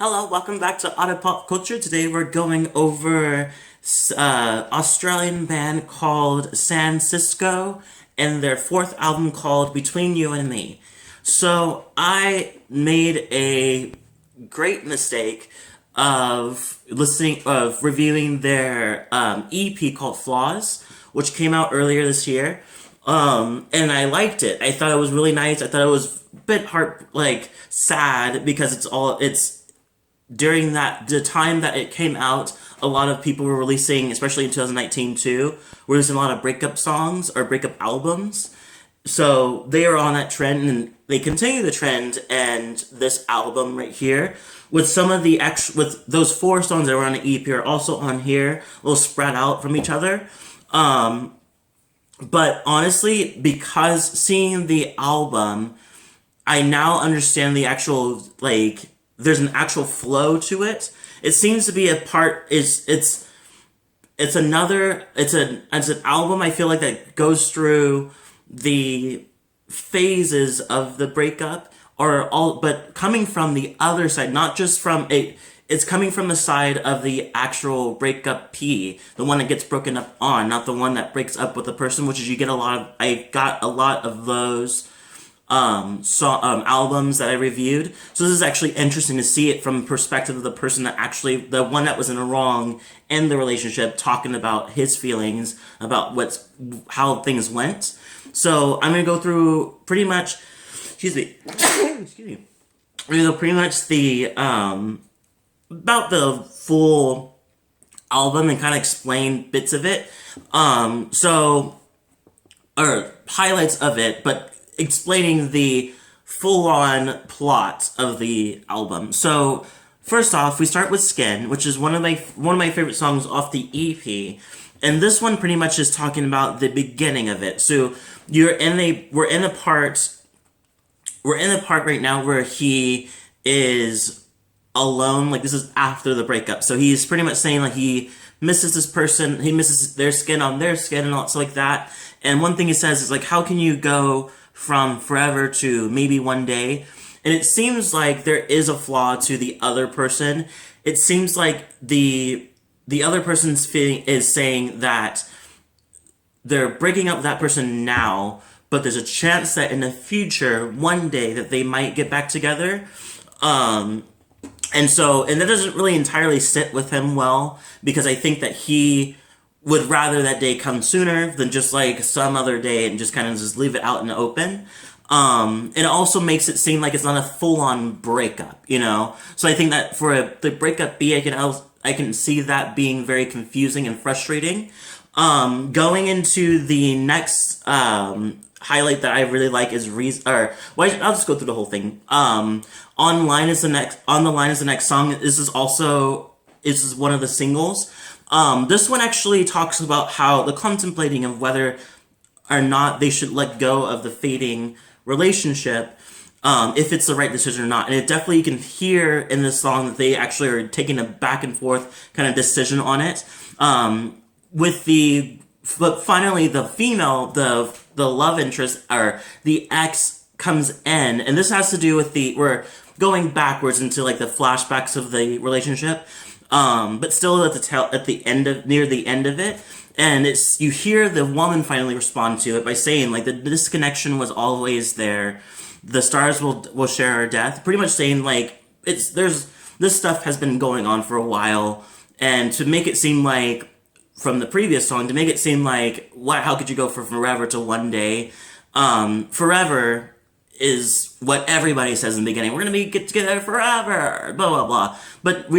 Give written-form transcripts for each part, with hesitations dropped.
Hello, welcome back to Otter Pop Culture. Today we're going over Australian band called Cisco and their fourth album called Between You and Me. So I made a great mistake of reviewing their EP called Flaws, which came out earlier this year. And I liked it. I thought it was really nice. I thought it was a bit sad because it's during the time that it came out, a lot of people were releasing, especially in 2019 too, were releasing a lot of breakup songs or breakup albums. So they are on that trend, and they continue the trend. And this album right here, with some of the with those four songs that were on the EP, are also on here, a little spread out from each other. But honestly, because seeing the album, I now understand the actual there's an actual flow to it. It seems to be a part it's an album I feel like that goes through the phases of the breakup or all, but coming from the other side, not just from it's coming from the side of the actual breakup P, the one that gets broken up on, not the one that breaks up with the person, which is I got a lot of those albums that I reviewed. So this is actually interesting to see it from the perspective of the person the one that was in the wrong in the relationship, talking about his feelings about how things went. So I'm gonna go through pretty much, excuse me, excuse me. I'm gonna go pretty much the about the full album and kind of explain bits of it. Or highlights of it, but explaining the full-on plot of the album. So, first off, we start with Skin, which is one of my favorite songs off the EP. And this one pretty much is talking about the beginning of it. So, we're in a part right now where he is alone. Like, this is after the breakup. So he's pretty much saying like he misses this person, he misses their skin on their skin and all stuff like that. And one thing he says is like, how can you go from forever to maybe one day? And it seems like there is a flaw to the other person. It seems like the other person's feeling is saying that they're breaking up with that person now, but there's a chance that in the future, one day, that they might get back together. And that doesn't really entirely sit with him well, because I think that he would rather that day come sooner than just like some other day and just kind of just leave it out in the open. It also makes it seem like it's not a full-on breakup, you know? So I think that for the breakup B, I can see that being very confusing and frustrating. Going into the next highlight that I really like is I'll just go through the whole thing. On the line is the next song. This is one of the singles. This one actually talks about how the contemplating of whether or not they should let go of the fading relationship, if it's the right decision or not. And it definitely, you can hear in this song that they actually are taking a back and forth kind of decision on it. But finally the female, the love interest, or the ex, comes in, and this has to do with we're going backwards into like the flashbacks of the relationship, but still near the end of it. And you hear the woman finally respond to it by saying like the disconnection was always there. The stars will share our death. Pretty much saying like this stuff has been going on for a while, and to make it seem like from the previous song, to make it seem like how could you go from forever to one day? Forever is what everybody says in the beginning. We're gonna get together forever, blah blah blah. But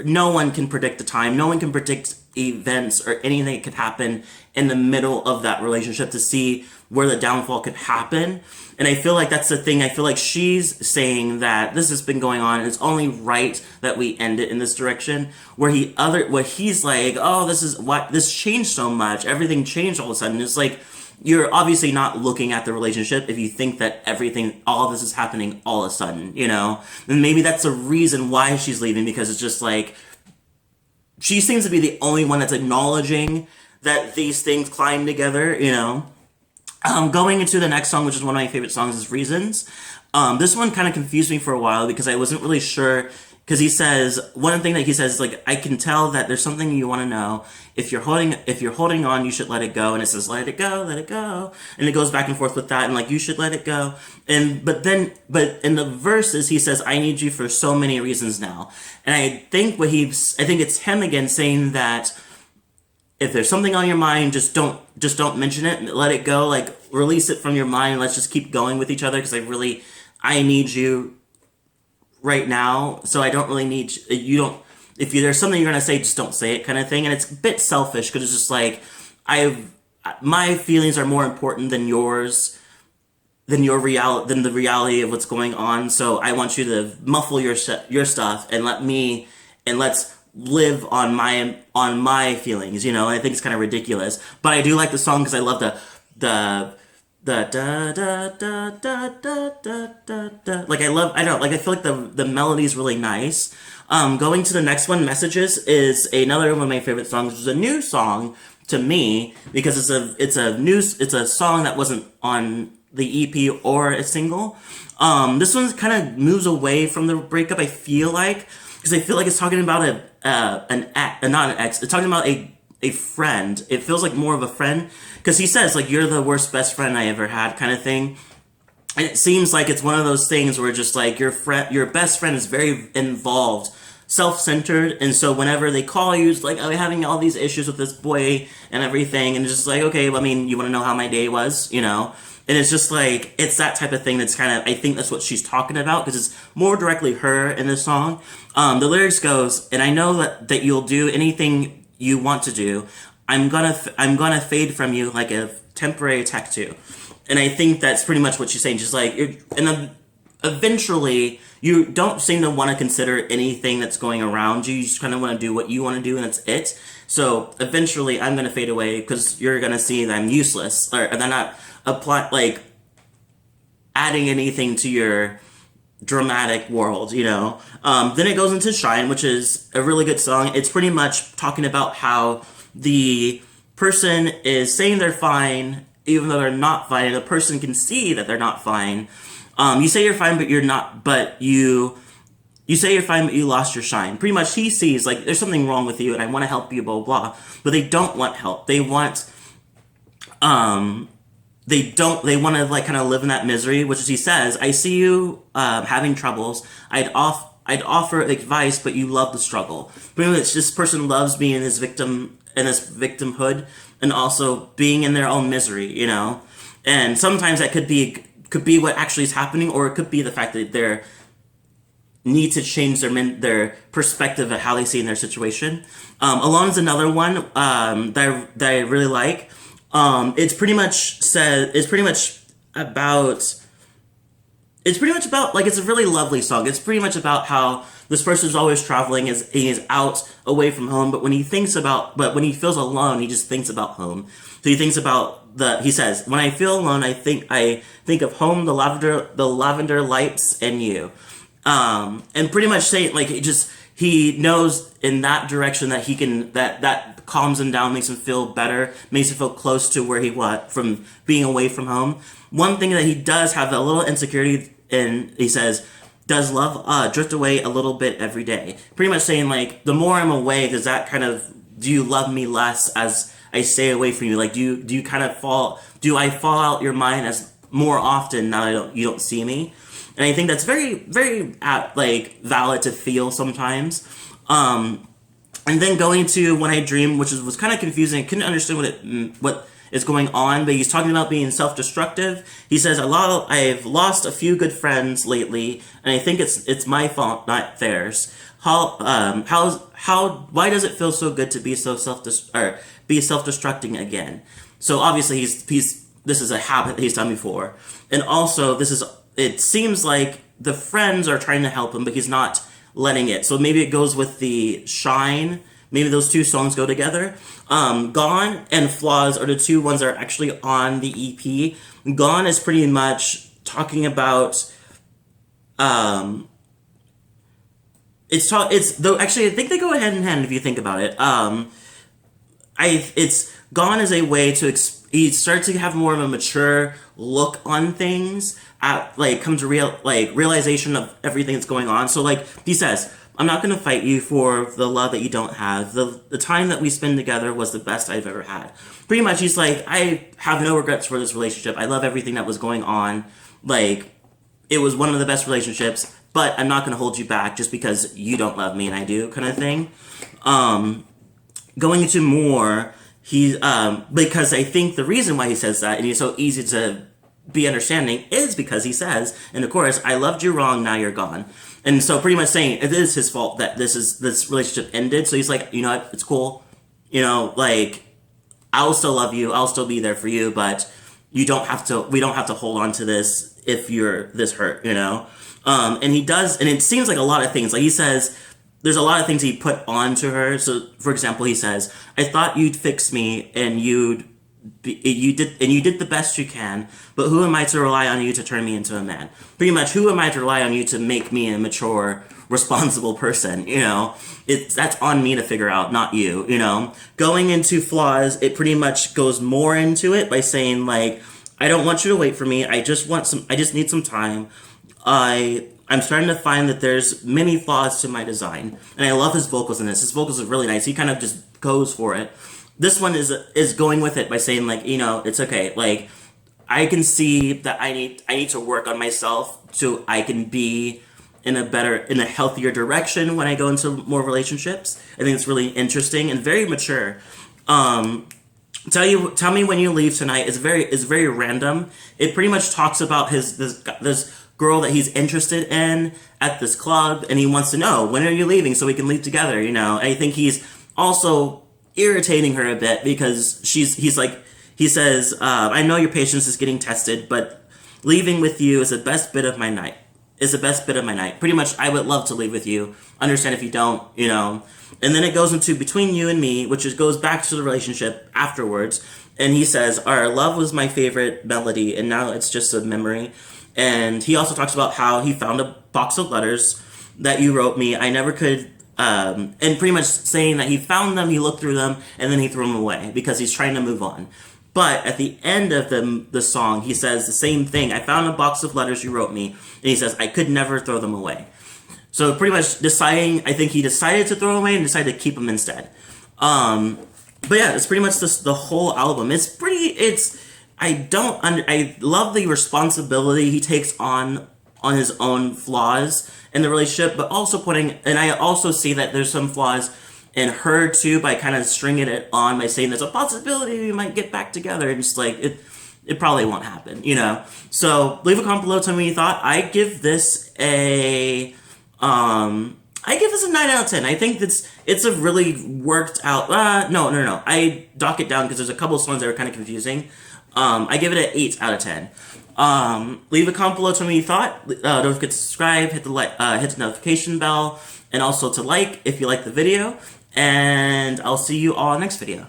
no one can predict the time. No one can predict events or anything that could happen in the middle of that relationship to see where the downfall could happen. And I feel like that's the thing. I feel like she's saying that this has been going on, and it's only right that we end it in this direction. Where he's like, oh, this changed so much. Everything changed all of a sudden. It's like, you're obviously not looking at the relationship if you think that all of this is happening all of a sudden, you know? And maybe that's the reason why she's leaving, because it's just like, she seems to be the only one that's acknowledging that these things climb together, you know? Going into the next song, which is one of my favorite songs, is Reasons. This one kind of confused me for a while because I wasn't really sure because he says one thing that he says is like, I can tell that there's something you want to know. If you're holding on, you should let it go. And it says, let it go, and it goes back and forth with that, and like, you should let it go. And but in the verses he says, I need you for so many reasons now. And I think it's him again saying that if there's something on your mind, just don't mention it. Let it go. Like, release it from your mind. Let's just keep going with each other, because I need you right now. So I don't really need you. Don't If there's something you're gonna say, just don't say it, kind of thing. And it's a bit selfish, because it's just like, my feelings are more important than yours, than the reality of what's going on. So I want you to muffle your stuff and let's live on my feelings, And I think it's kind of ridiculous, but I do like the song because I love the da da da da da da da da. Like, I feel like the melody is really nice. Going to the next one, Messages, is another one of my favorite songs. It's a new song to me because it's a song that wasn't on the EP or a single. This one kind of moves away from the breakup, I feel like, because I feel like it's talking about not an ex. It's talking about a friend. It feels like more of a friend, because he says, like, you're the worst best friend I ever had, kind of thing. And it seems like it's one of those things where just like your best friend is very involved, self-centered, and so whenever they call you, it's like, I'm having all these issues with this boy and everything, and it's just like, okay, well, I mean, you want to know how my day was, And it's just like, it's that type of thing that's kind of, I think that's what she's talking about, because it's more directly her in this song. The lyrics goes, and I know that you'll do anything you want to do. I'm gonna fade from you like a temporary tattoo. And I think that's pretty much what she's saying. She's like, eventually, you don't seem to want to consider anything that's going around you. You just kind of want to do what you want to do, and that's it. So eventually, I'm gonna fade away because you're gonna see that I'm useless, or they're not adding anything to your dramatic world, Then it goes into Shine, which is a really good song. It's pretty much talking about how the person is saying they're fine, even though they're not fine, and the person can see that they're not fine. You say you're fine, but you're not, you say you're fine, but you lost your shine. Pretty much he sees, like, there's something wrong with you, and I want to help you, blah, blah, blah. But they don't want help. They want, they want to, like, kind of live in that misery, which is, he says, I see you having troubles. I'd offer advice, but you love the struggle. Pretty much, this person loves being this victimhood, and also being in their own misery, And sometimes that could be what actually is happening, or it could be the fact that they need to change their perspective of how they see in their situation. Alone is another one that I really like. It's pretty much about, like, it's a really lovely song. It's pretty much about how this person's always traveling, he is out away from home, but when he feels alone, he just thinks about home. So he thinks about he says, when I feel alone, I think of home, the lavender lights, and you. And pretty much saying, like, he knows in that direction that he can, that calms him down, makes him feel better, makes him feel close to where he was from being away from home. One thing that he does have a little insecurity in, he says, does love drift away a little bit every day? Pretty much saying, like, the more I'm away, does that kind of, do you love me less as I stay away from you? Like, do you kind of do I fall out your mind as more often now that you don't see me? And I think that's very, very, like, valid to feel sometimes. And then going to When I Dream, which was kind of confusing. I couldn't understand what is going on, but he's talking about being self-destructive. He says, I've lost a few good friends lately, and I think it's my fault, not theirs. Why does it feel so good to be be self-destructing again? So obviously this is a habit he's done before. And also it seems like the friends are trying to help him, but he's not letting it. So maybe it goes with the Shine. Maybe those two songs go together. Gone and Flaws are the two ones that are actually on the EP. Gone is pretty much talking about actually I think they go hand in hand if you think about it. Gone is a way to he starts to have more of a mature look on things, come to realization of everything that's going on. So, like, he says, I'm not gonna fight you for the love that you don't have. The time that we spend together was the best I've ever had. Pretty much, he's like, I have no regrets for this relationship. I love everything that was going on. Like, it was one of the best relationships, but I'm not gonna hold you back just because you don't love me and I do, kind of thing. Going into more, because I think the reason why he says that, and he's so easy to be understanding, is because he says, and of course, I loved you wrong, now you're gone. And so pretty much saying it is his fault that this relationship ended. So he's like, you know what, it's cool. You know, like, I'll still love you, I'll still be there for you, but we don't have to hold on to this if you're this hurt, you know? And he does, and it seems like a lot of things. Like he says, there's a lot of things he put onto her. So, for example, he says, I thought you'd fix me and you did the best you can, but who am I to rely on you to turn me into a man? Pretty much, who am I to rely on you to make me a mature, responsible person? You know, that's on me to figure out, not you. You know, going into flaws, it pretty much goes more into it by saying like, I don't want you to wait for me. I just need some time. I'm starting to find that there's many flaws to my design, and I love his vocals in this. His vocals are really nice. He kind of just goes for it. This one is going with it by saying like, you know, it's okay. Like, I can see that I need to work on myself so I can be in a healthier direction when I go into more relationships. I think it's really interesting and very mature. Tell me when you leave tonight is very random. It pretty much talks about this girl that he's interested in at this club, and he wants to know, when are you leaving so we can leave together, you know? And I think he's also irritating her a bit because he says, I know your patience is getting tested, but leaving with you is the best bit of my night. Pretty much, I would love to leave with you. Understand if you don't, you know. And then it goes into between you and me, which goes back to the relationship afterwards. And he says, our love was my favorite melody, and now it's just a memory. And he also talks about how he found a box of letters that you wrote me. I never could, and pretty much saying that he found them, he looked through them, and then he threw them away because he's trying to move on. But at the end of the song, he says the same thing. I found a box of letters you wrote me, and he says, I could never throw them away. So pretty much I think he decided to throw them away and decided to keep them instead. But yeah, it's pretty much the whole album. I love the responsibility he takes on his own flaws in the relationship, but also and I also see that there's some flaws in her too by kind of stringing it on by saying there's a possibility we might get back together, and just like it probably won't happen, you know? So leave a comment below, tell me what you thought. I give this a 9 out of 10. I think it's a really worked out, no. I dock it down because there's a couple of songs that were kind of confusing. I give it an 8 out of 10. Leave a comment below, tell me what you thought. Don't forget to subscribe, hit the notification bell, and also to like if you like the video. And I'll see you all next video.